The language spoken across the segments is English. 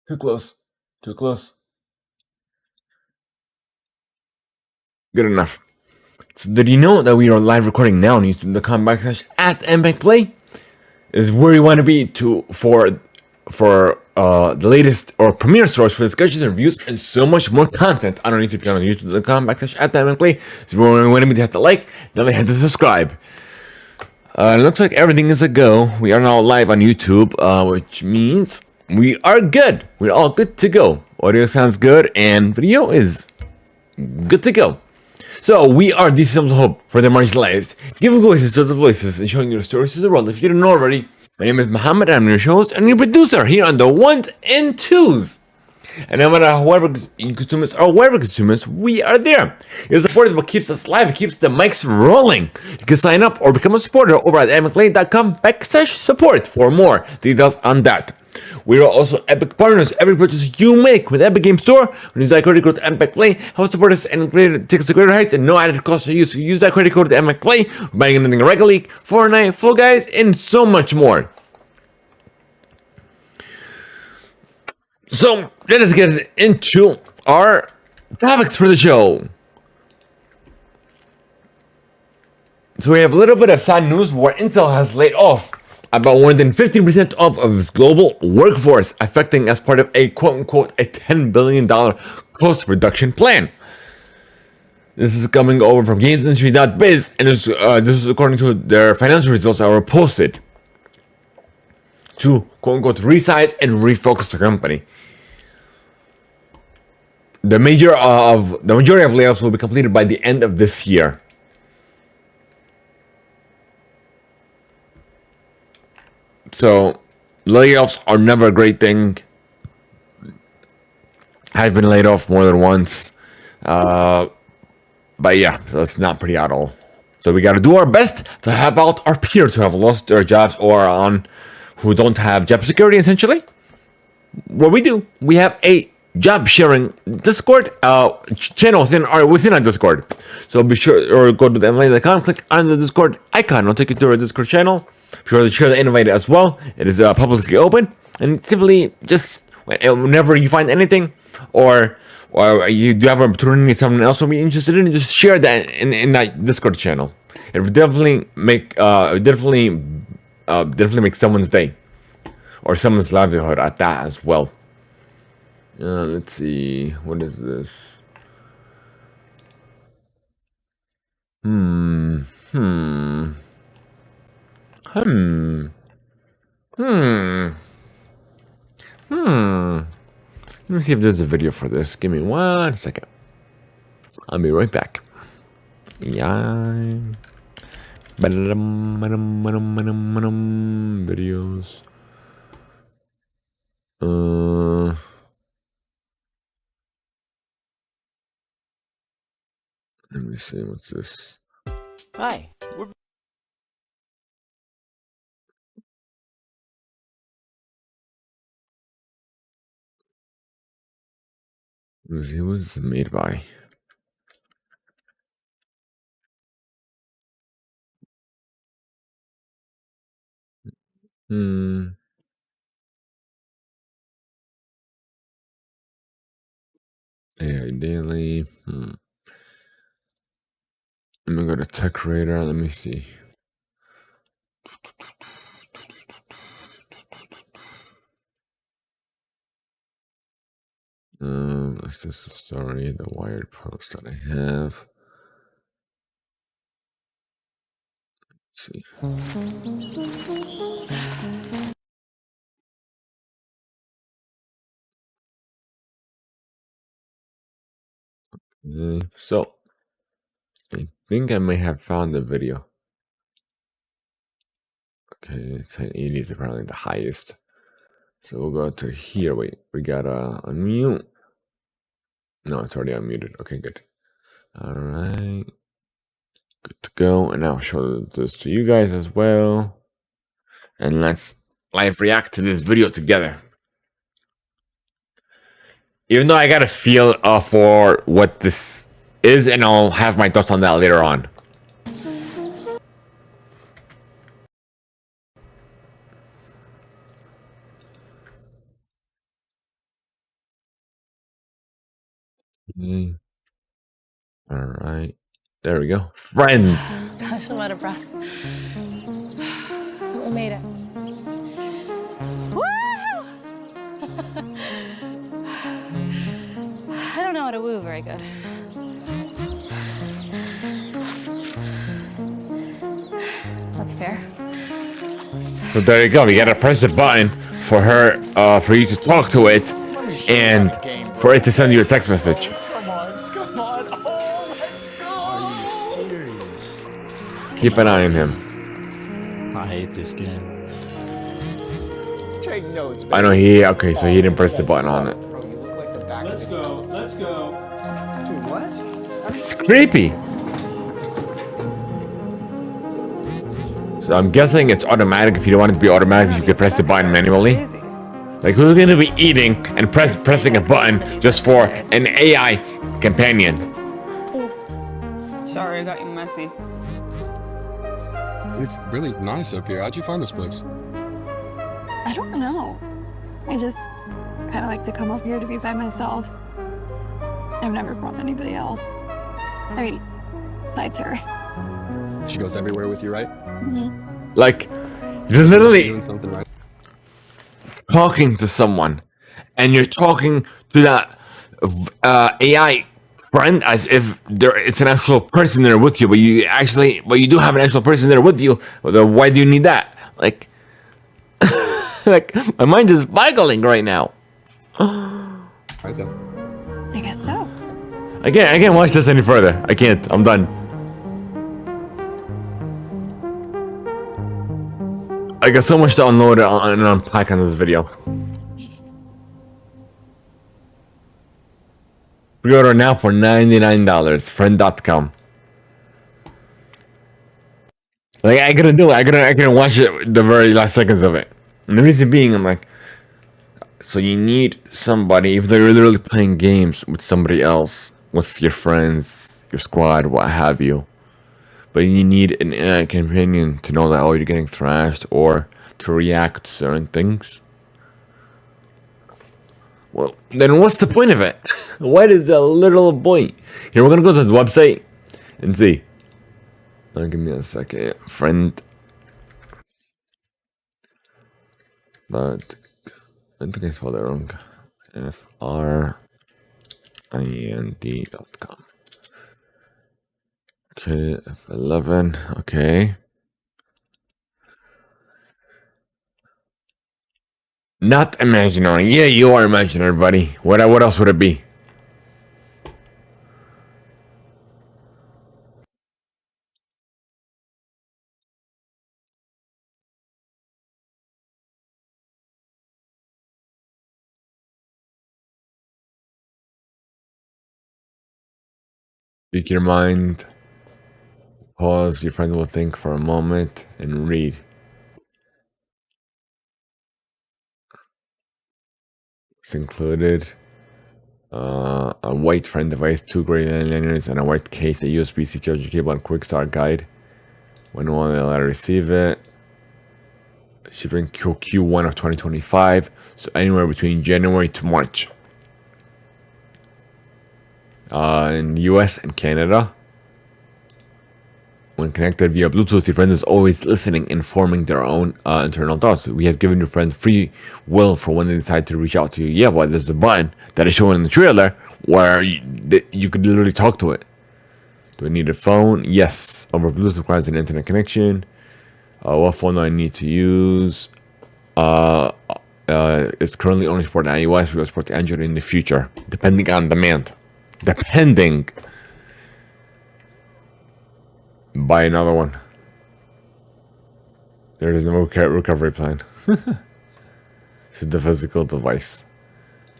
Too close. Too close. Good enough. So did you know that we are live recording now on YouTube.com / @Theimpactplay? Is where you want to be for the latest or premier source for discussions, reviews, and so much more content on our YouTube channel, YouTube.com / @Theimpactplay. Is where you want to be to hit the like, then hit the subscribe. It looks like everything is a go. We are now live on YouTube, which means we are good. We're all good to go. Audio sounds good, and video is good to go. So we are the systems of hope for the marginalized, giving voices to the voiceless and showing your stories to the world. If you didn't know already, my name is Muhammad, I'm your host and your producer here on the ones and twos. And no matter however you consume us or wherever you consume us, we are there. Your support is what keeps us live, it keeps the mics rolling. You can sign up or become a supporter over at theimpactplay.com /support for more details on that. We are also Epic partners. Every purchase you make with Epic Game Store, when you use that credit code Theimpactplay, help support us and take us to greater heights and no added cost for you. So use that credit code Theimpactplay, buying anything Rocket League, Fortnite, Fall Guys, and so much more. So let us get into our topics for the show. So we have a little bit of sad news where Intel has laid off about more than 15% of its global workforce, affecting as part of a quote-unquote a $10 billion cost reduction plan. This is coming over from GamesIndustry.biz, and this is according to their financial results that were posted to quote-unquote resize and refocus the company. The majority of layoffs will be completed by the end of this year. So, layoffs are never a great thing. I've been laid off more than once. But yeah, so it's not pretty at all. So we gotta do our best to help out our peers who have lost their jobs or who don't have job security, essentially. What we do, we have a job sharing Discord channel within our Discord. So be sure or go to theimpactplay.com, click on the Discord icon. It'll take you to our Discord channel. Be sure to share the invite as well. It is publicly open, and simply just whenever you find anything or you do have an opportunity someone else will be interested in, just share that in that Discord channel. It would definitely make definitely make someone's day or someone's livelihood at that as well. Let's see, what is this? Let me see if there's a video for this. Give me 1 second. I'll be right back. Yeah. Videos. Let me see, what's this? Hi. It was made by. AI Daily. Let me go to Tech Radar. Let me see. That's just a story, the Wired post that I have. Let's see. So, I think I may have found the video. Okay, 1080 is apparently the highest. So we'll go to here. Wait, we gotta unmute. No, it's already unmuted. Okay, good. All right. Good to go. And I'll show this to you guys as well. And let's live react to this video together. Even though I got a feel for what this is, and I'll have my thoughts on that later on. Okay. All right. There we go. Friend. Gosh, I'm out of breath. So we made it. Woo! I don't know how to woo very good. That's fair. So there you go. You gotta press the button for her, for you to talk to it, and for it to send you a text message. Come on, come on. Oh, let's go. Are you serious? Keep an eye on him. I hate this game. Take notes, I know he. Okay, so he didn't press the button on it. Bro, you look like the back Let's of the go. Let's go. Dude, what? It's creepy. So I'm guessing it's automatic. If you don't want it to be automatic, you could press the button manually. Like, who's gonna be eating and pressing a button just for an AI companion? Sorry, I got you messy. It's really nice up here. How'd you find this place? I don't know. I just kind of like to come up here to be by myself. I've never brought anybody else. I mean, besides her. She goes everywhere with you, right? Like, you're literally Doing something right. talking to someone, and you're talking to that AI friend as if it's an actual person there with you, but you do have an actual person there with you. Well, why do you need that? Like, like my mind is boggling right now. Right there. I guess so. I can't watch this any further. I can't. I'm done. I got so much to unload and unpack on this video. Pre-order now for $99. Friend.com. Like, I gotta do it. I gotta watch it the very last seconds of it. And the reason being, I'm like, so you need somebody, if they're literally playing games with somebody else, with your friends, your squad, what have you. But you need an AI companion to know that, oh, you're getting thrashed, or to react to certain things. Well, then what's the point of it? What is the literal point? Here, we're gonna go to the website and see. Give me a second. Friend. But I think I spelled it wrong. friend.com. Okay, F11. Okay. Not imaginary. Yeah, you are imaginary, buddy. What else would it be? Speak your mind. Pause. Your friend will think for a moment and read. It's included a white friend device, 2 gray lanyards, and a white case, a USB-C charger cable, and quick start guide. When will I receive it? Shipping Q1 of 2025, so anywhere between January to March. In the US and Canada. When connected via Bluetooth, your friend is always listening, informing their own internal thoughts. We have given your friend free will for when they decide to reach out to you. Yeah, but there's a button that is shown in the trailer where you could literally talk to it. Do I need a phone? Yes. Over Bluetooth requires an internet connection. What phone do I need to use? It's currently only supporting iOS. We will support Android in the future, depending on demand. Depending. Buy another one. There is no recovery plan. It's the physical device.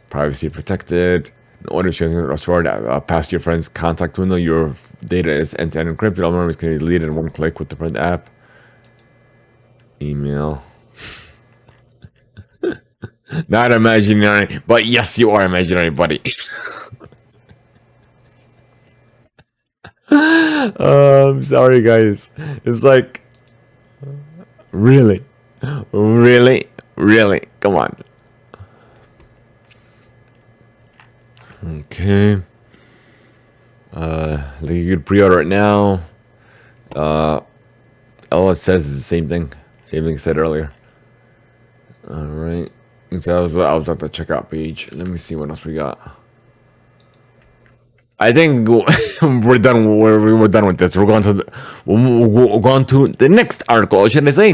Privacy protected. In order to restore past your friend's contact window, your data is end-to-end encrypted. All memories can be deleted in one click with the Print app. Email. Not imaginary, but yes, you are imaginary, buddy. I'm sorry, guys. It's like, really, come on. Okay. Like you could pre-order it now. All it says is the same thing. Same thing I said earlier. All right. So I was at the checkout page. Let me see what else we got. I think we're done. We're done with this. We're going to we'll go on to the next article. Or should I say?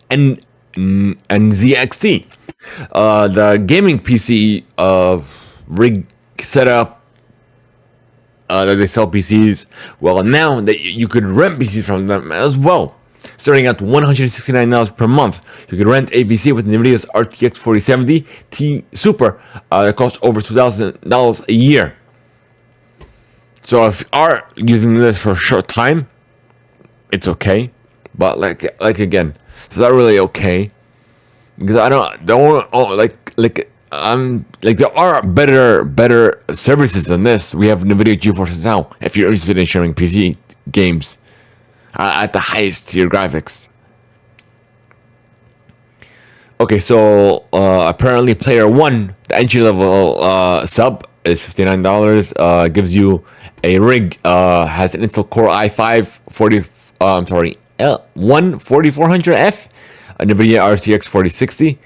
And ZXT, the gaming PC rig setup that they sell PCs. Well, now that you could rent PCs from them as well. Starting at $169 per month, you could rent a PC with NVIDIA's RTX 4070 Ti Super that costs over $2,000 a year. So if you are using this for a short time, it's okay. But like again, it's not really okay because I don't there are better services than this. We have NVIDIA GeForce now. If you're interested in sharing PC games at the highest tier graphics. Okay, so apparently Player One, the entry level sub is $59. Gives you a rig. Has an Intel Core i5 4400F, a NVIDIA RTX 4060.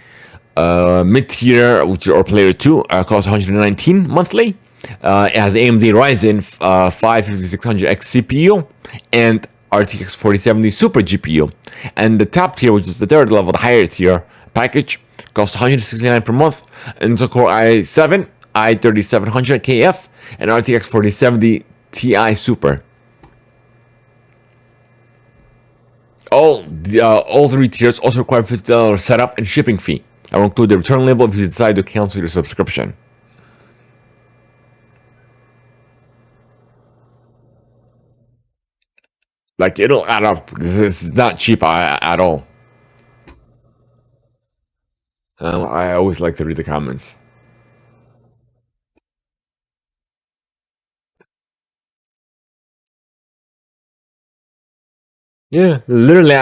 Mid tier, or Player Two, costs $119 monthly. It has AMD Ryzen 5 5600X CPU and RTX 4070 Super GPU. And the top tier, which is the third level, the higher tier package, costs $169 per month. Intel Core i7, i3700KF, and RTX 4070 Ti Super. All three tiers also require $50 setup and shipping fee. I will include the return label if you decide to cancel your subscription. Like, it'll add up because it's not cheap at all. I always like to read the comments. Yeah, literally,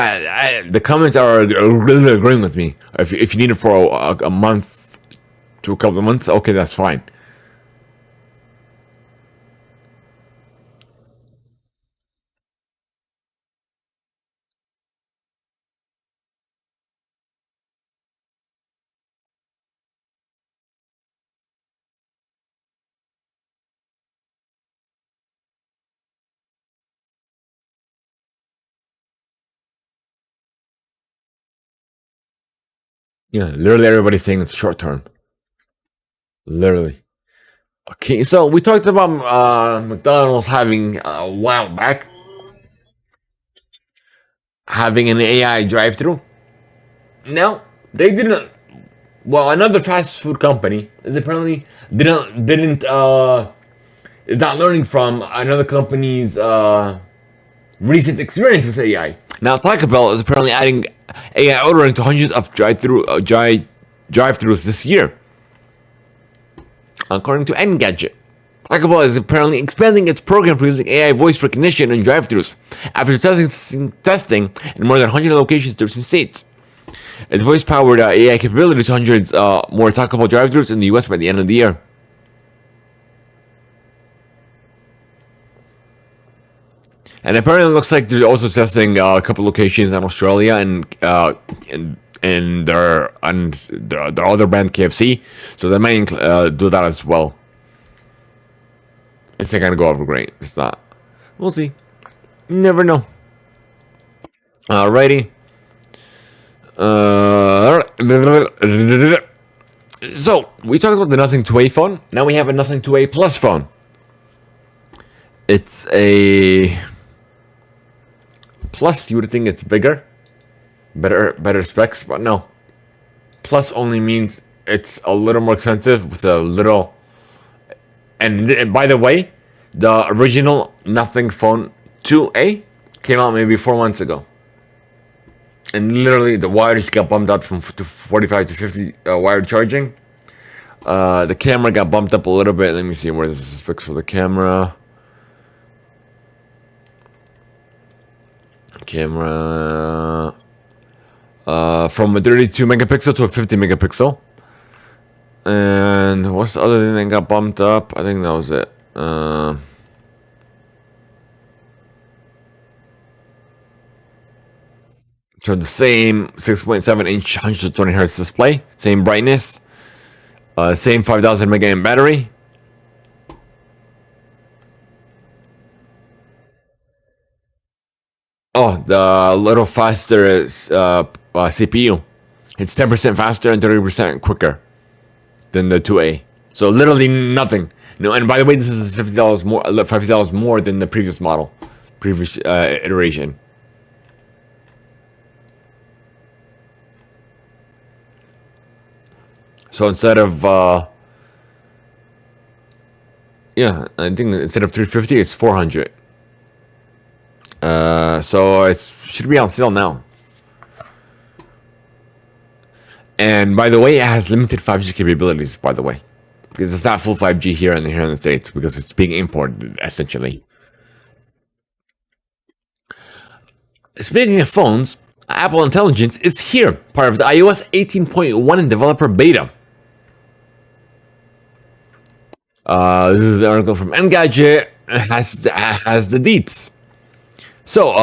the comments are really agreeing with me. If you need it for a month to a couple of months, okay, that's fine. Yeah, literally everybody's saying it's short term. Literally. Okay, so we talked about McDonald's having a while back having an AI drive-through. Now they didn't. Well, another fast food company is apparently didn't is not learning from another company's recent experience with AI. Now Taco Bell is apparently adding AI ordering to hundreds of drive-throughs this year. According to Engadget, Taco Bell is apparently expanding its program for using AI voice recognition in drive-thrus after testing in more than 100 locations in 13 states. Its voice-powered AI capabilities to hundreds more Taco Bell drive-thrus in the US by the end of the year. And apparently it looks like they're also testing a couple locations in Australia and their other brand KFC, so they might do that as well. It's not gonna go over great. It's not. We'll see. You never know. Alrighty. So we talked about the Nothing 2A phone. Now we have a Nothing 2A Plus phone. It's a Plus. You would think it's bigger, better specs, but no. Plus only means it's a little more expensive with a little. And by the way, the original Nothing Phone 2A came out maybe 4 months ago. And literally the wires got bumped up from 45 to 50 wired charging. The camera got bumped up a little bit. Let me see where this is specs for the camera. From a 32 megapixel to a 50 megapixel. And what's the other thing that got bumped up? I think that was it. So the same 6.7 inch 120 hertz display, same brightness, same 5000 mAh battery. Oh, the little faster is CPU. It's 10% faster and 30% quicker than the 2A. So literally nothing. No, and by the way, this is $50 more, $50 more than the previous model, previous iteration. So instead of yeah, I think instead of 350, it's 400. So it should be on sale now. And by the way, it has limited 5G capabilities. By the way, because it's not full 5G here in the States because it's being imported essentially. Speaking of phones, Apple Intelligence is here, part of the iOS 18.1 developer beta. This is an article from Engadget. Has the deets. So,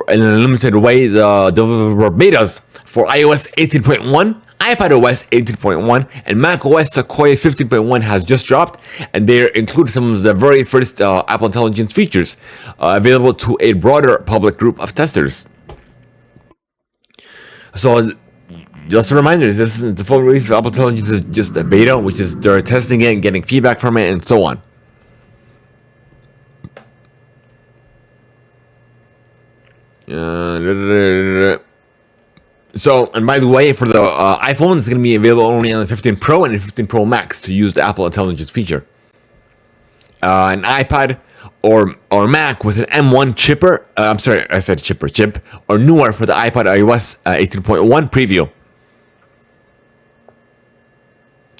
in a limited way, the developer betas for iOS 18.1, iPadOS 18.1, and macOS Sequoia 15.1 has just dropped, and they include some of the very first Apple Intelligence features available to a broader public group of testers. So, just a reminder, this is the full release of Apple Intelligence is just a beta, which is they're testing it and getting feedback from it and so on. So, and by the way, for the iPhone, it's going to be available only on the 15 Pro and the 15 Pro Max to use the Apple Intelligence feature. An iPad or Mac with an M1 chipper, I'm sorry, I said chip, or newer for the iPad iOS 18.1 preview.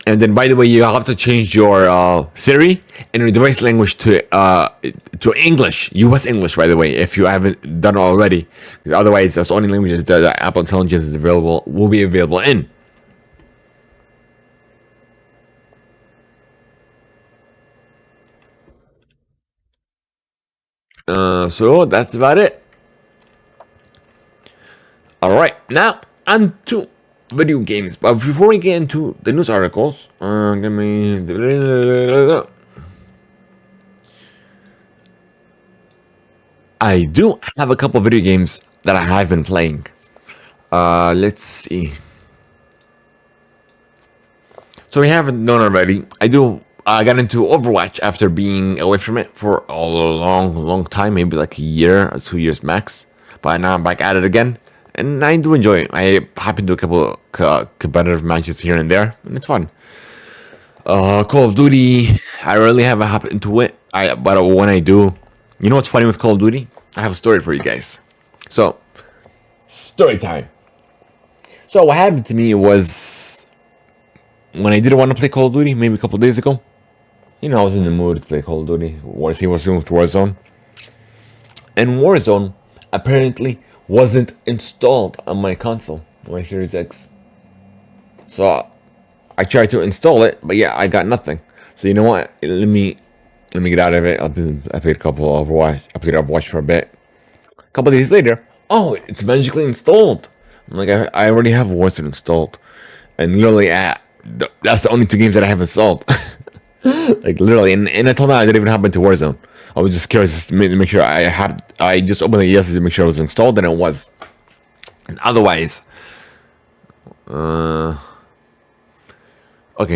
And then, by the way, you have to change your Siri and your device language to English, US English, by the way, if you haven't done it already. Otherwise, that's the only language that Apple Intelligence is available, will be available in. So that's about it. All right, now on to video games. But before we get into the news articles, give me. I do have a couple video games that I have been playing. Let's see. So we haven't known already. I got into Overwatch after being away from it for a long time, maybe like a year or 2 years max. But now I'm back at it again, and I do enjoy it. I hop into a couple competitive matches here and there, and it's fun. Call of Duty, I rarely have a hop into it. But when I do, you know what's funny with Call of Duty? I have a story for you guys. So, story time. So what happened to me was when I didn't want to play Call of Duty, maybe a couple days ago. You know, I was in the mood to play Call of Duty. See what's doing with Warzone. And Warzone apparently wasn't installed on my console, my Series X. So I tried to install it, but yeah, I got nothing. So you know what? Let me get out of it. I played a couple of Overwatch. I played Overwatch for a bit. A couple of days later, oh, it's magically installed. I'm like, I already have Warzone installed, and literally, that's the only 2 games that I have installed. Like literally, and until now, I didn't even hop into Warzone. I was just curious to make sure I just opened it yesterday to make sure it was installed, and it was. And otherwise, okay,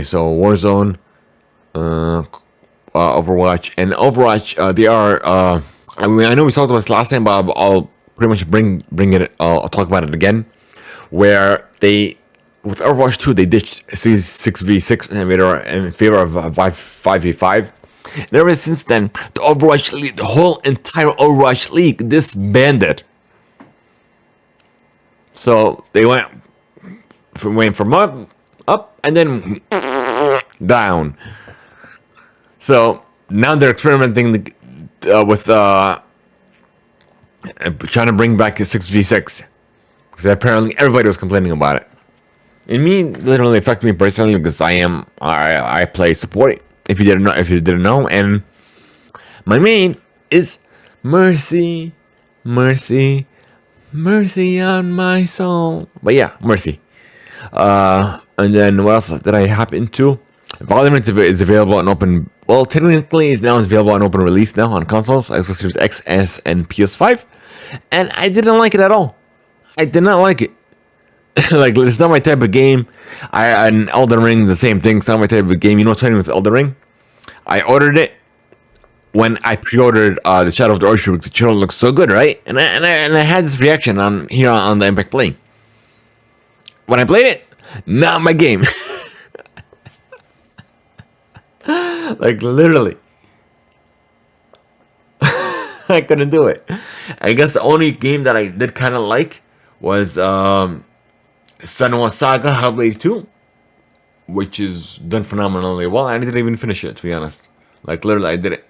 so Warzone, Overwatch, and Overwatch, they are. I mean, I know we talked about this last time, but I'll pretty much bring it. I'll talk about it again, where they. With Overwatch 2, they ditched 6v6 in favor of 5v5. And ever since then, the Overwatch League, the whole entire Overwatch League disbanded. So they went from up, and then down. So now they're experimenting with trying to bring back a 6v6. Because apparently everybody was complaining about it. And me, literally affected me personally because I play support. If you didn't know, and my main is Mercy. Mercy on my soul. But yeah, Mercy. And then what else did I happen to? Valorant is available on open. Well, technically, it's available on open release now on consoles, Xbox Series X, S, and PS5. And I didn't like it at all. I did not like it. Like, it's not my type of game. And Elden Ring, the same thing. It's not my type of game. You know what's funny with Elden Ring? I ordered it when I pre-ordered the Shadow of the Orchard because the trailer looks so good, right? And I had this reaction on here on the Theimpactplay. When I played it, not my game. Like, literally. I couldn't do it. I guess the only game that I did kind of like was Senua Saga Hellblade 2, which is done phenomenally well. I didn't even finish it, to be honest. Like, literally, I did it.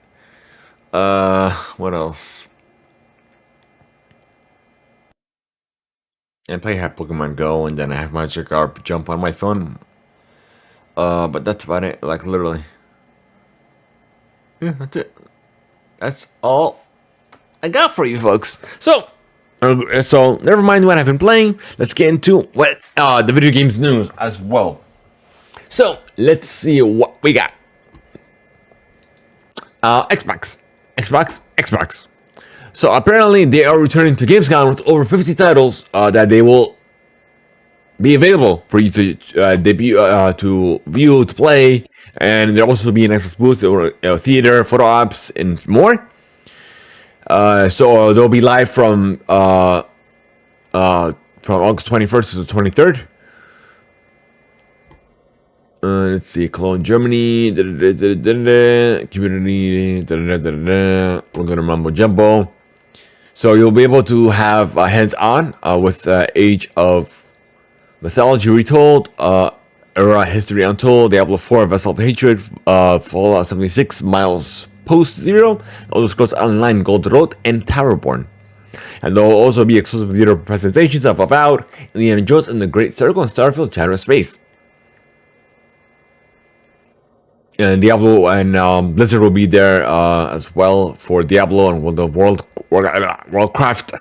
What else? And I have Pokemon Go, and then I have Magic Arp Jump on my phone. But that's about it. Like, literally. Yeah, that's it. That's all I got for you folks. So never mind what I've been playing. Let's get into what the video games news as well. So let's see what we got. Xbox. So apparently they are returning to Gamescom with over 50 titles that they will be available for you to debut, to view, to play, and there'll also be an Xbox booth or theater, photo ops, and more. So they'll be live from August 21st to the 23rd. Let's see, Cologne, Germany, community, we're gonna mumbo jumbo. So you'll be able to have hands-on with Age of Mythology Retold, Era History Untold, Diablo 4, Vessel of Hatred, Fallout 76, Miles Post Zero, Elder Scrolls Online Gold Road, and Towerborn. And there will also be exclusive theater presentations of Avowed, Indiana Jones and the Great Circle, and Starfield Shadow Space. And Diablo and Blizzard will be there as well for Diablo and Worldcraft.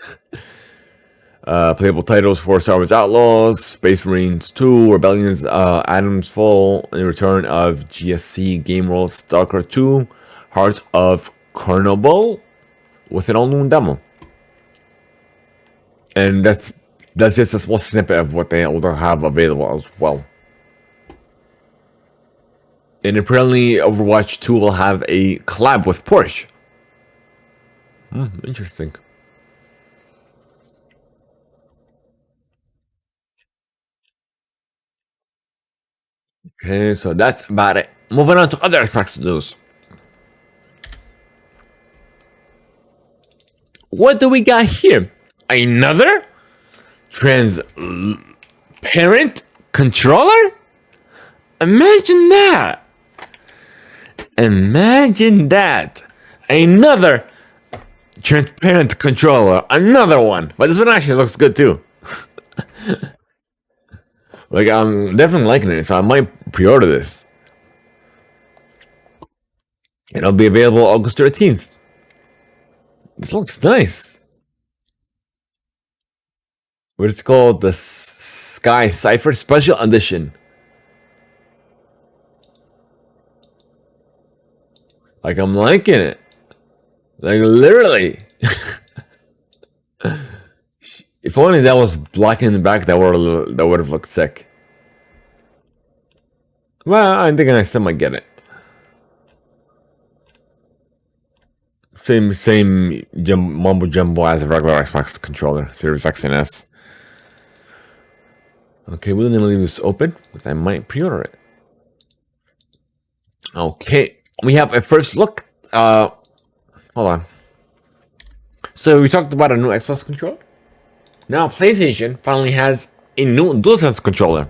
Playable titles for Star Wars Outlaws, Space Marines 2, Rebellion's Adam's Fall, and the return of GSC Game World Stalker 2, Heart of Chernobyl, with an all-new demo. And that's just a small snippet of what they will have available as well. And apparently Overwatch 2 will have a collab with Porsche. Interesting. Okay, so that's about it. Moving on to other Xbox news. What do we got here? Another transparent controller? Imagine that. Imagine that. Another transparent controller. Another one. But this one actually looks good too. Like, I'm definitely liking it, so I might pre-order this. It'll be available August 13th. This looks nice. What is it called? The Sky Cipher Special Edition. Like, I'm liking it. Like, literally. If only that was black in the back, that would have looked sick. Well, I think I still might get it. Same mumbo jumbo as a regular Xbox controller, Series X and S. Okay, we're gonna leave this open because I might pre-order it. Okay, we have a first look. Hold on. So we talked about a new Xbox controller. Now PlayStation finally has a new DualSense controller.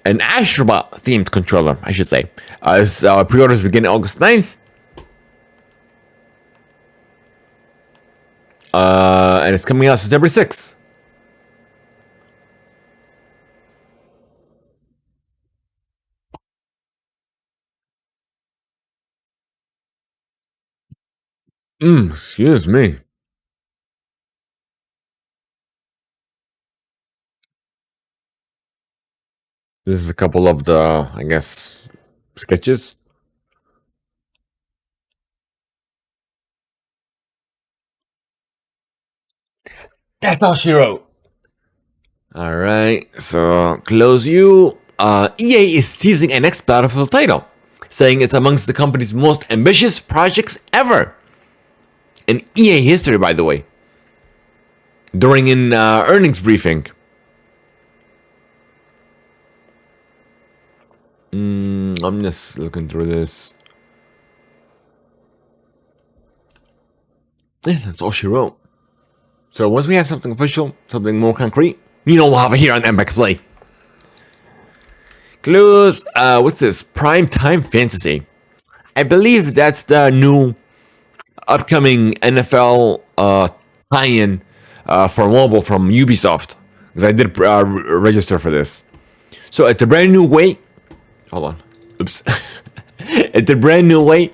An Astrobot themed controller, I should say. As pre-orders begin August 9th. And it's coming out September 6th. Excuse me. This is a couple of the, I guess, sketches. That's all she wrote. All right, so close you. EA is teasing a next Battlefield title, saying it's amongst the company's most ambitious projects ever in EA history, by the way. During an earnings briefing. I'm just looking through this. Yeah, that's all she wrote. So once we have something official, something more concrete, we'll have it here on Theimpactplay. Clues, what's this? Primetime Fantasy. I believe that's the new upcoming NFL tie-in for mobile from Ubisoft. Because I did register for this. So it's a brand new way. Hold on. Oops. It's a brand new way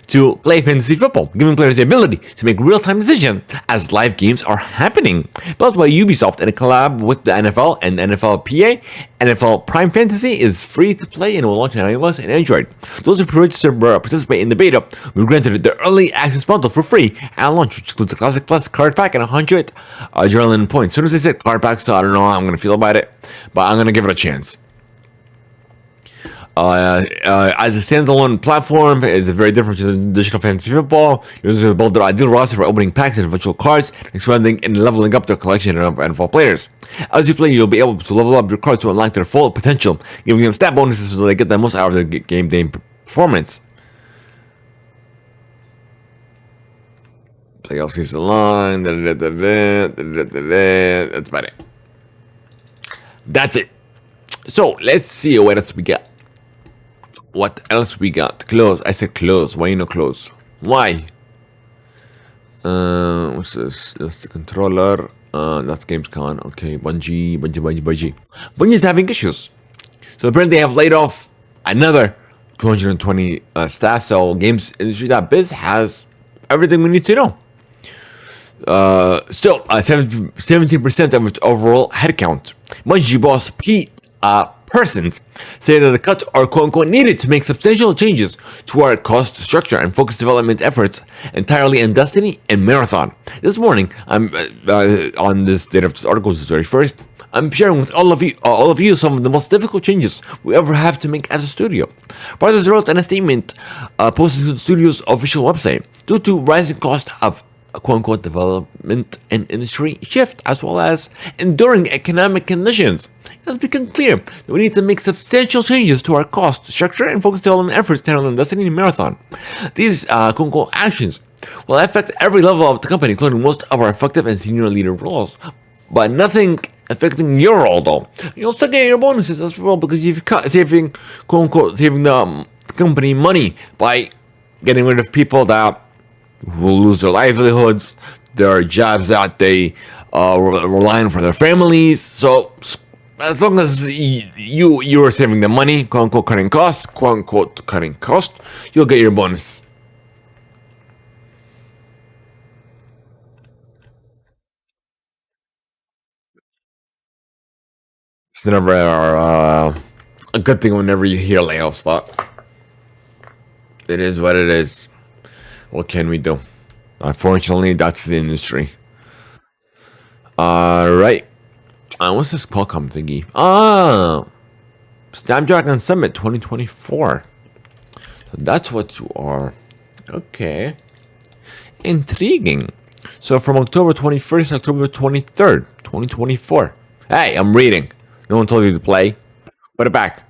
to play fantasy football, giving players the ability to make real-time decisions as live games are happening. Built by Ubisoft in a collab with the NFL and NFLPA, NFL Prime Fantasy is free to play and will launch on iOS and Android. Those who register participate in the beta will be granted the early access bundle for free at launch, which includes a Classic Plus card pack and 100 adrenaline points. As soon as they said card pack, so I don't know how I'm going to feel about it, but I'm going to give it a chance. As a standalone platform, it's very different to traditional fantasy football. Users build their ideal roster for opening packs and virtual cards, expanding and leveling up their collection of NFL players. As you play, you'll be able to level up your cards to unlock their full potential, giving them stat bonuses so they get the most out of their game day performance. Playoff season long. That's about it. That's it. So let's see what else we got. What else we got? Close. I said close. Why no close? Why? What's this? That's the controller. That's Gamescom. Okay, Bungie. Bungie's having issues. So apparently they have laid off another 220 staff. So GamesIndustry.biz has everything we need to know. Still, 17% of its overall headcount. Bungie boss Pete Persons say that the cuts are quote-unquote needed to make substantial changes to our cost structure and focus development efforts entirely on Destiny and Marathon. This morning, I'm on this date of this article, the 31st, I'm sharing with all of you some of the most difficult changes we ever have to make as a studio. Partners wrote in a statement posted to the studio's official website due to rising cost of quote-unquote development and industry shift, as well as enduring economic conditions. It has become clear that we need to make substantial changes to our cost structure and focus development efforts on Destiny and Marathon. These quote-unquote actions will affect every level of the company, including most of our effective and senior leader roles, but nothing affecting your role though. You'll still get your bonuses as well because you've cut saving quote-unquote saving the company money by getting rid of people that will lose their livelihoods, their jobs that they rely on for their families. So as long as you're saving the money, quote unquote cutting costs, you'll get your bonus. It's never a good thing whenever you hear layoffs, but it is what it is. What can we do? Unfortunately, that's the industry. Right. What's this Qualcomm thingy? Snapdragon Summit 2024. So that's what you are. Okay. Intriguing. So from October 21st to October 23rd, 2024. Hey, I'm reading. No one told you to play. Put it back.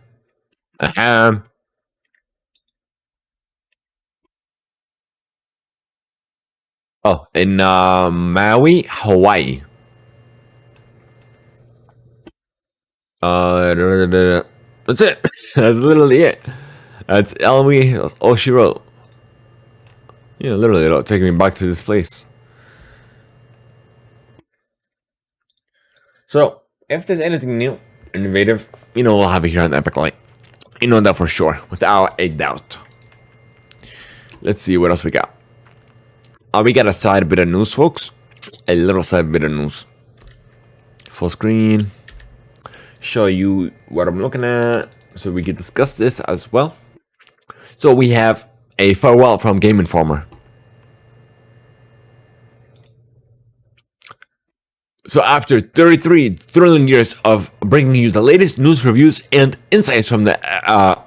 Oh, in Maui, Hawaii. That's it. That's literally it. That's all she wrote. Yeah, literally, it'll take me back to this place. So, if there's anything new, innovative, we'll have it here on Theimpactplay. You know that for sure, without a doubt. Let's see what else we got. We got a side bit of news, folks. A little side bit of news. Full screen. show you what I'm looking at so we can discuss this as well. So we have a farewell from Game Informer. So after 33 thrilling years of bringing you the latest news, reviews, and insights from the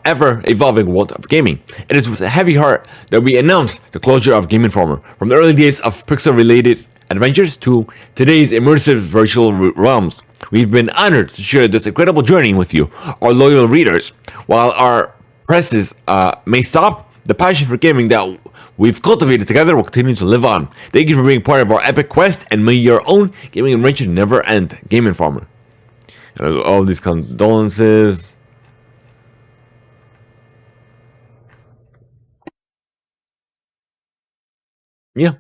ever-evolving world of gaming, it is with a heavy heart that we announce the closure of Game Informer. From the early days of pixel-related adventures to today's immersive virtual realms, we've been honored to share this incredible journey with you, our loyal readers. While our presses may stop, the passion for gaming that we've cultivated together will continue to live on. Thank you for being part of our epic quest, and may your own gaming adventure never end. Game Informer. And all these condolences. Yeah.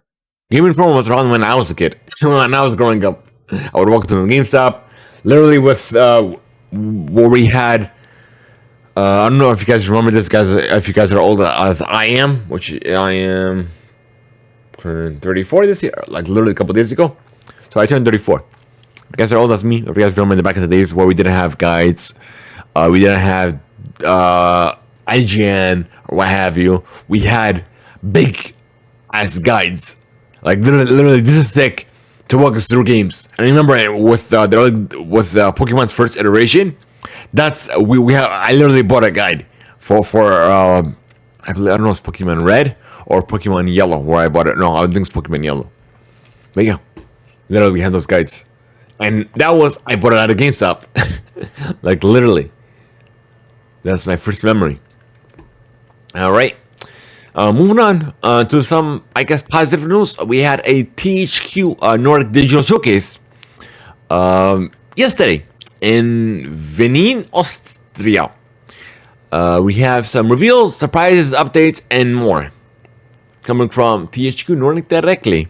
Game Informer was around when I was a kid. When I was growing up. I would walk to the GameStop. Literally with where we had I don't know if you guys remember this, guys. If you guys are old as I am, which I am, turning 34 this year, like literally a couple days ago. So I turned 34. If you guys are old as me, if you guys remember in the back of the days where we didn't have guides, we didn't have IGN or what have you. We had big ass guides, like literally this thick, to walk us through games. And I remember with Pokemon's first iteration. That's we have. I literally bought a guide for I don't know if it's Pokemon Red or Pokemon Yellow where I bought it. No, I think it's Pokemon Yellow. But yeah, literally we had those guides, and I bought it at a GameStop. Like literally, that's my first memory. All right, moving on to some, I guess, positive news. We had a THQ Nordic Digital Showcase yesterday in Wien, Austria. We have some reveals, surprises, updates, and more coming from THQ Nordic directly.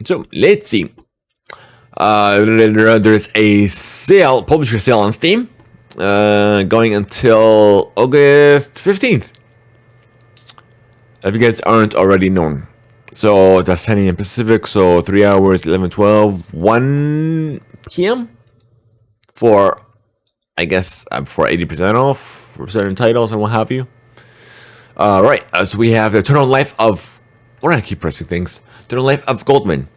So let's see. There's a sale, publisher sale on Steam, going until August 15th. If you guys aren't already known. So that's 10 a.m. Pacific, so 3 hours, 11, 12, 1 p.m. for, I guess, for 80% off for certain titles and what have you. Right, so we have the Eternal Life of, we're gonna keep pressing things. Eternal Life of Goldman.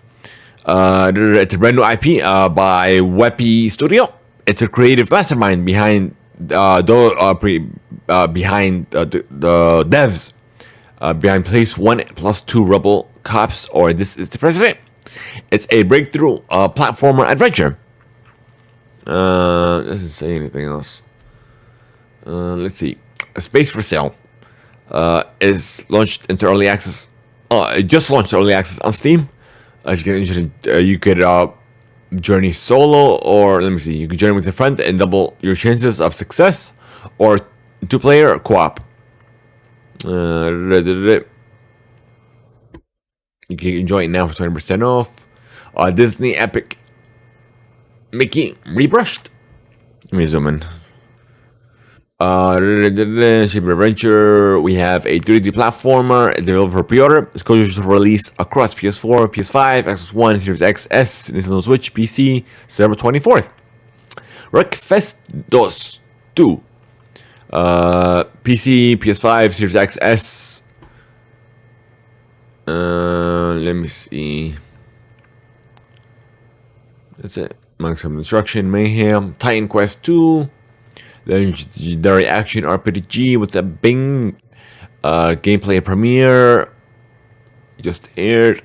It's a brand new IP by Weppy Studio. It's a creative mastermind behind the devs. Behind Place 1+2 Rebel Cops, or This is the President. It's a breakthrough platformer adventure. Doesn't say anything else. Let's see. A Space for Sale is launched into early access. It just launched early access on Steam. You could journey solo, or let me see. You could journey with a friend and double your chances of success, or two-player co-op. You can enjoy it now for 20% off. Disney Epic Mickey Rebrushed. Let me zoom in. Shape Adventure. We have a 3D platformer available for pre-order. Scheduled for release across PS4, PS5, Xbox One, Series X, S, Nintendo Switch, PC, September 24th. Wreckfest 2. PC, PS5, Series X, S. Let me see. That's it. Maximum Destruction, Mayhem, Titan Quest 2, Legendary Action RPG with a Bing gameplay premiere. Just aired.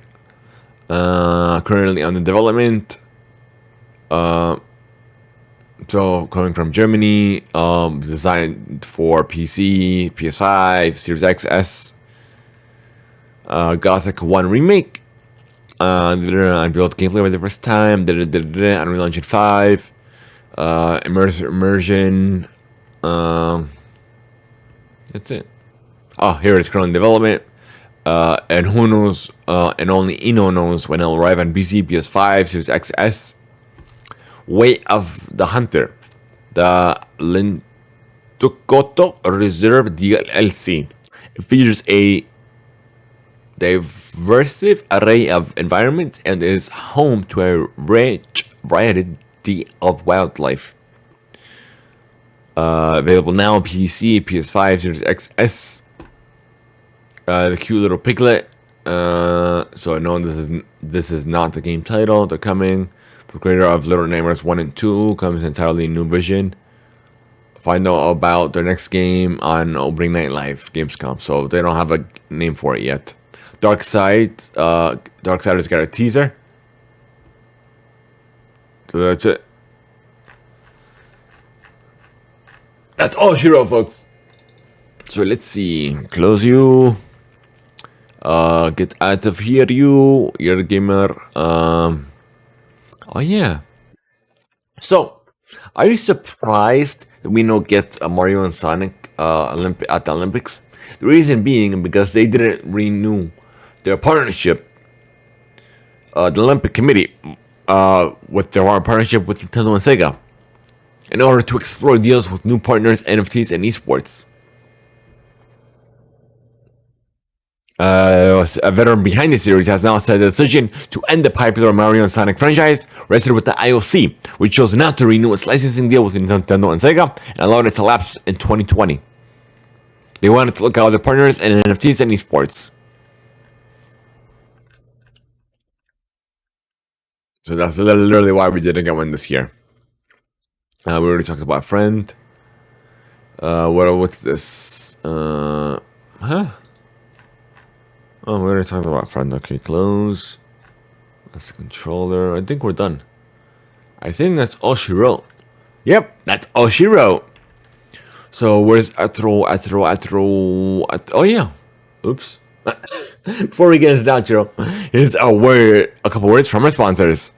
Currently under development. So coming from Germany, designed for PC, PS5, Series X, S. Gothic 1 remake. Unveiled gameplay for the first time. Unreal Engine 5. Immersion. That's it. Oh, here it is, currently in development. And who knows, and only Eno knows when it'll arrive on PC, PS5, Series X, S. Way of the Hunter, the Lintukoto Reserve DLC. It features a diverse array of environments and is home to a rich variety of wildlife. Available now on PC, PS5, Series XS. The cute little piglet. So I know this is not the game title. They're coming. The creator of Little Nightmares 1 and 2 comes entirely new vision. Find out about their next game on Opening Night Live, Gamescom. So they don't have a name for it yet. Darksider's got a teaser. So that's it. That's all she wrote, folks. So let's see. Close you. Get out of here, you. You're a gamer. Oh yeah. So, are you surprised that we don't get a Mario and Sonic at the Olympics? The reason being because they didn't renew their partnership. The Olympic Committee, with their partnership with Nintendo and Sega, in order to explore deals with new partners, NFTs, and esports. A veteran behind the series has now said the decision to end the popular Mario and Sonic franchise rested with the IOC, which chose not to renew its licensing deal with Nintendo and Sega and allowed it to lapse in 2020. They wanted to look at other partners in NFTs and esports. So that's literally why we didn't get one this year. We already talked about Friend. What's this? Oh, we already talked about Friend. Okay, close. That's the controller. I think we're done. I think that's all she wrote. Yep, that's all she wrote. So where's Atro? Oh yeah. Oops. Before we get into the outro, here's a couple words from our sponsors.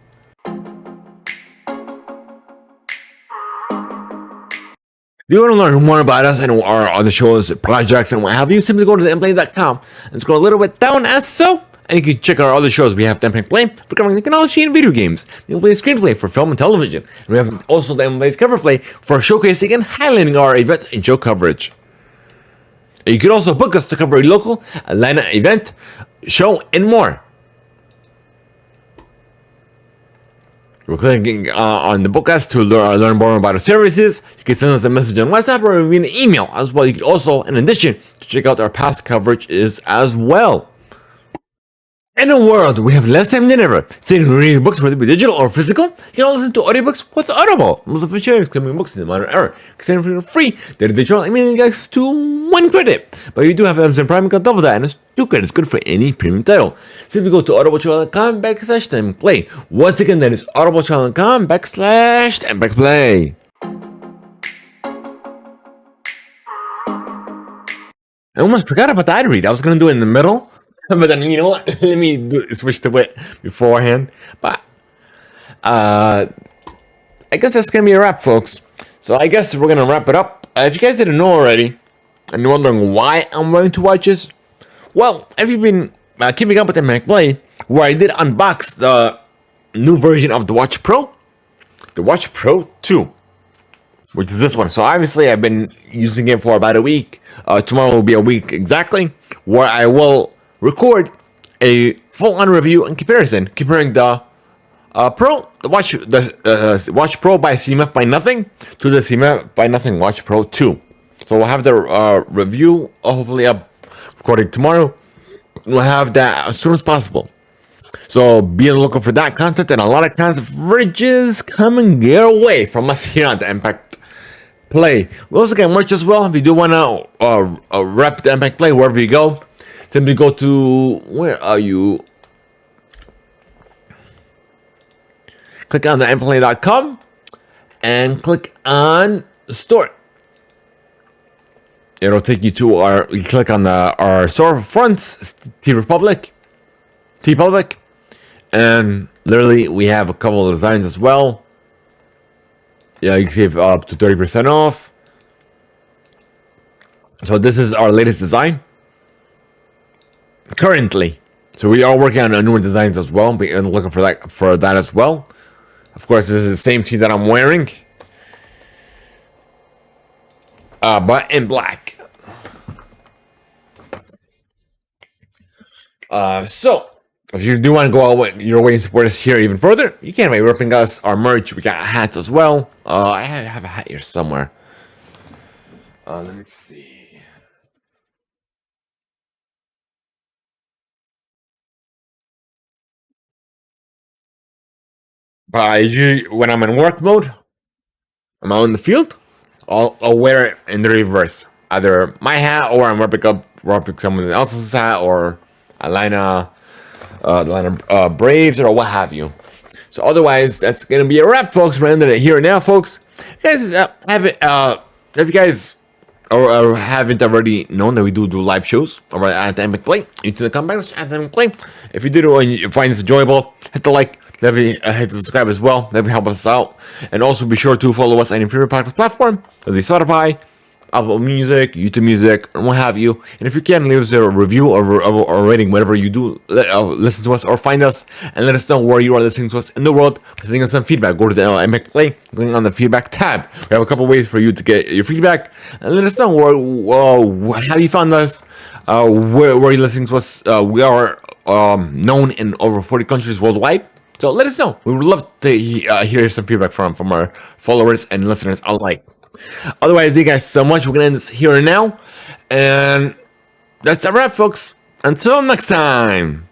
If you want to learn more about us and our other shows, projects, and what have you, simply go to theimpactplay.com and scroll a little bit down as so, and you can check out our other shows. We have Theimpactplay for covering technology and video games, Theimpactplay screenplay for film and television, and we have also Theimpactplay's coverplay for showcasing and highlighting our events and show coverage. You can also book us to cover a local Atlanta event, show, and more. We're clicking on the book us to learn more about our services. You can send us a message on WhatsApp or even an email as well. You can also, in addition, to check out our past coverage as well. In a world we have less time than ever, sitting and reading books, whether it be digital or physical, you can all listen to audiobooks with Audible. Most of the shares coming books in the modern era. Consider for free, they're digital, meaning guys to 1 credit. But you do have Amazon Prime, you can double that, and it's 2 credits, good for any premium title. Simply go to audiblechannel.com/Theimpactplay. Once again, that is audiblechannel.com/Theimpactplay. I almost forgot about the ad read. I was going to do it in the middle. But then, you know what? Let me switch to it beforehand. But I guess that's gonna be a wrap, folks. So I guess we're gonna wrap it up. If you guys didn't know already, and you're wondering why I'm willing to watch this, well, if you've been keeping up with the Theimpactplay, where I did unbox the new version of the Watch Pro, the Watch Pro 2, which is this one. So obviously, I've been using it for about a week. Tomorrow will be a week exactly, where I will record a full-on review and comparing the Watch Pro by CMF by Nothing to the CMF by Nothing Watch Pro 2. So we'll have the review hopefully up recording tomorrow. We'll have that as soon as possible. So be on the lookout for that content and a lot of coverages coming your way from us here on the Theimpactplay. We also get merch as well. If you do want to rep the Theimpactplay wherever you go, simply go to, where are you? Click on the theimpactplay.com and click on store. It'll take you to you click on our storefronts, TeePublic, and literally we have a couple of designs as well. Yeah, you can save up to 30% off. So this is our latest design. Currently, so we are working on newer designs as well, and looking for that as well. Of course, this is the same tee that I'm wearing, but in black. So if you do want to go out your way and support us here even further, you can by ripping us our merch. We got hats as well. I have a hat here somewhere. Let me see. When I'm in work mode, I'm out in the field, I'll wear it in the reverse. Either my hat or I'm repping someone else's hat or Atlanta Braves or what have you. So otherwise, that's gonna be a wrap, folks. We're ending it here and now, folks. You guys if you guys or haven't already known that we do live shows over at Theimpactplay, into the comments at Theimpactplay. If you do and you find this enjoyable, hit the like. Hit the subscribe as well. That will help us out. And also be sure to follow us on your favorite podcast platform, whether it's Spotify, Apple Music, YouTube Music, or what have you. And if you can, leave us a review or rating, whatever you do, listen to us or find us, and let us know where you are listening to us in the world. Sending us some feedback. Go to the Theimpactplay, click on the feedback tab. We have a couple ways for you to get your feedback, and let us know how you found us, where you're listening to us. We are known in over 40 countries worldwide. So let us know. We would love to hear some feedback from our followers and listeners alike. Otherwise, thank you guys so much. We're going to end this here and now. And that's a wrap, folks. Until next time.